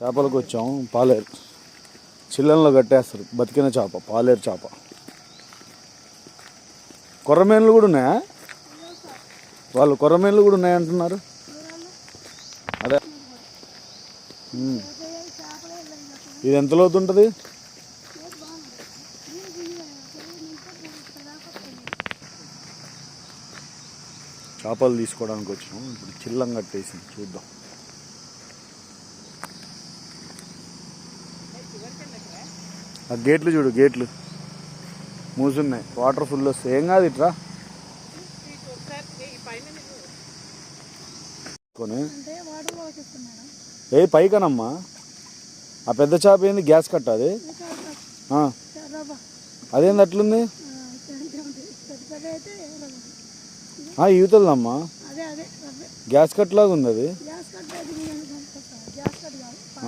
చేపలకు వచ్చాం. పాలేరు చిల్లల్లో కట్టేస్తారు. బతికిన చేప, పాలేరు చేప. కొర్రమేన్లు కూడా ఉన్నాయా? వాళ్ళు కొర్రమేన్లు కూడా ఉన్నాయంటున్నారు. అదే ఇది ఎంత లోతు ఉంటుంది? చేపలు తీసుకోవడానికి వచ్చినాం. ఇప్పుడు చిల్లం కట్టేసింది, చూద్దాం. ఆ గేట్లు చూడు, గేట్లు మూసున్నాయి. వాటర్ ఫుల్ వస్తాయి. ఏం కాదు, ఇట్రా ఏ పైకనమ్మా. ఆ పెద్ద చేప ఏంది? గ్యాస్ కట్ట అది. అదేంది అట్లుంది? యూతలదమ్మా, గ్యాస్ కట్ లాగా ఉంది అది.